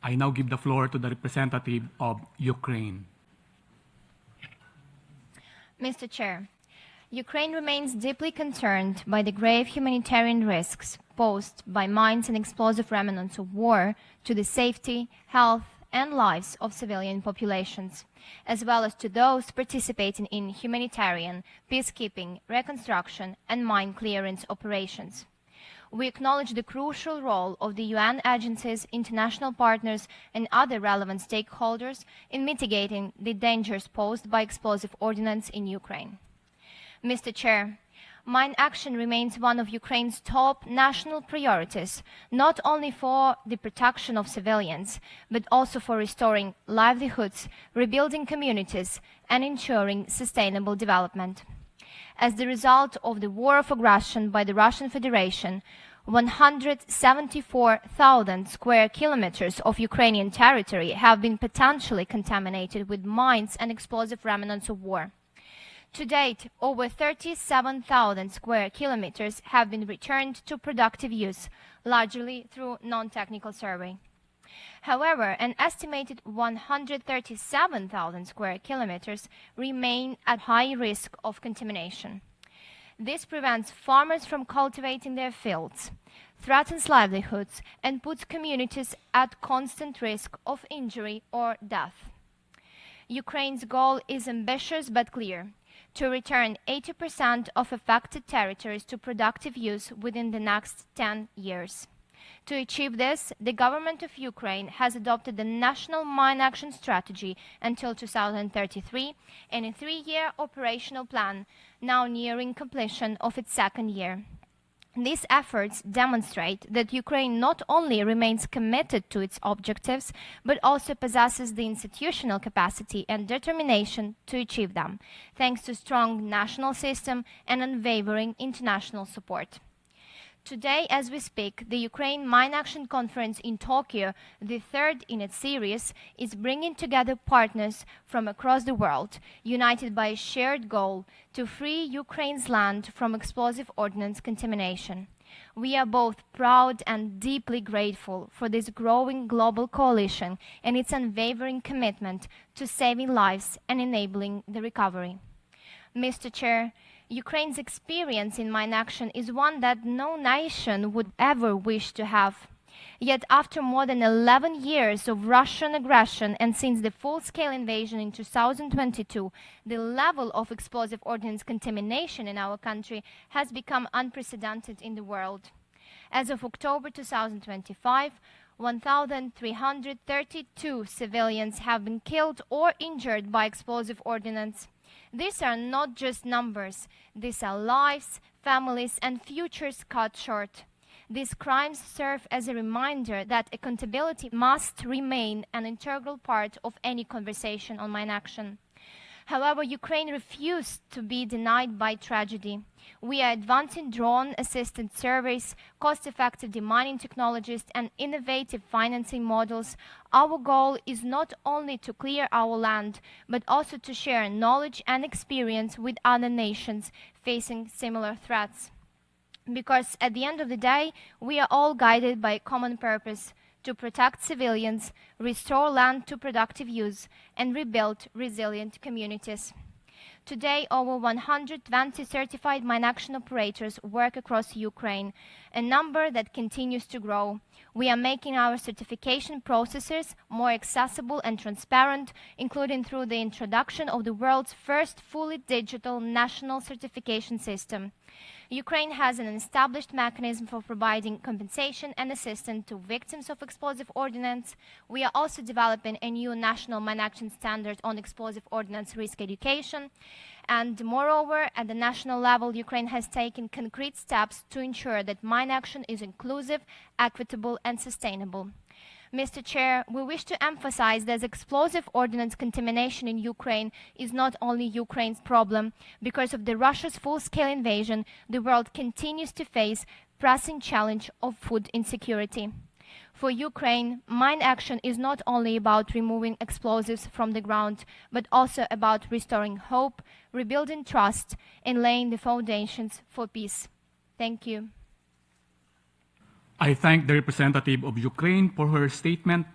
I now give the floor to the representative of Ukraine. Mr. Chair, Ukraine remains deeply concerned by the grave humanitarian risks posed by mines and explosive remnants of war to the safety, health, and lives of civilian populations, as well as to those participating in humanitarian, peacekeeping, reconstruction, and mine clearance operations. We acknowledge the crucial role of the UN agencies, international partners, and other relevant stakeholders in mitigating the dangers posed by explosive ordnance in Ukraine. Mr. Chair, mine action remains one of Ukraine's top national priorities, not only for the protection of civilians, but also for restoring livelihoods, rebuilding communities, and ensuring sustainable development. As the result of the war of aggression by the Russian Federation, 174,000 square kilometers of Ukrainian territory have been potentially contaminated with mines and explosive remnants of war. To date, over 37,000 square kilometers have been returned to productive use, largely through non-technical survey. However, an estimated 137,000 square kilometers remain at high risk of contamination. This prevents farmers from cultivating their fields, threatens livelihoods, and puts communities at constant risk of injury or death. Ukraine's goal is ambitious but clear: to return 80% of affected territories to productive use within the next 10 years. To achieve this, the government of Ukraine has adopted the National Mine Action Strategy until 2033 and a 3-year operational plan, now nearing completion of its second year. These efforts demonstrate that Ukraine not only remains committed to its objectives, but also possesses the institutional capacity and determination to achieve them, thanks to strong national system and unwavering international support. Today, as we speak, the Ukraine Mine Action Conference in Tokyo, the third in its series, is bringing together partners from across the world, united by a shared goal to free Ukraine's land from explosive ordnance contamination. We are both proud and deeply grateful for this growing global coalition and its unwavering commitment to saving lives and enabling the recovery. Mr. Chair, Ukraine's experience in mine action is one that no nation would ever wish to have. Yet after more than 11 years of Russian aggression and since the full-scale invasion in 2022, the level of explosive ordnance contamination in our country has become unprecedented in the world. As of October 2025, 1,332 civilians have been killed or injured by explosive ordnance. These are not just numbers. These are lives, families, and futures cut short. These crimes serve as a reminder that accountability must remain an integral part of any conversation on mine action. However, Ukraine refused to be denied by tragedy. We are advancing drone-assisted surveys, cost-effective demining technologies, and innovative financing models. Our goal is not only to clear our land, but also to share knowledge and experience with other nations facing similar threats. Because at the end of the day, we are all guided by a common purpose: to protect civilians, restore land to productive use, and rebuild resilient communities. Today, over 120 certified mine action operators work across Ukraine, a number that continues to grow. We are making our certification processes more accessible and transparent, including through the introduction of the world's first fully digital national certification system. Ukraine has an established mechanism for providing compensation and assistance to victims of explosive ordnance. We are also developing a new national mine action standard on explosive ordnance risk education. And moreover, at the national level, Ukraine has taken concrete steps to ensure that mine action is inclusive, equitable, and sustainable. Mr. Chair, we wish to emphasize that explosive ordnance contamination in Ukraine is not only Ukraine's problem. Because of Russia's full-scale invasion, the world continues to face pressing challenge of food insecurity. For Ukraine, mine action is not only about removing explosives from the ground, but also about restoring hope, rebuilding trust, and laying the foundations for peace. Thank you. I thank the representative of Ukraine for her statement.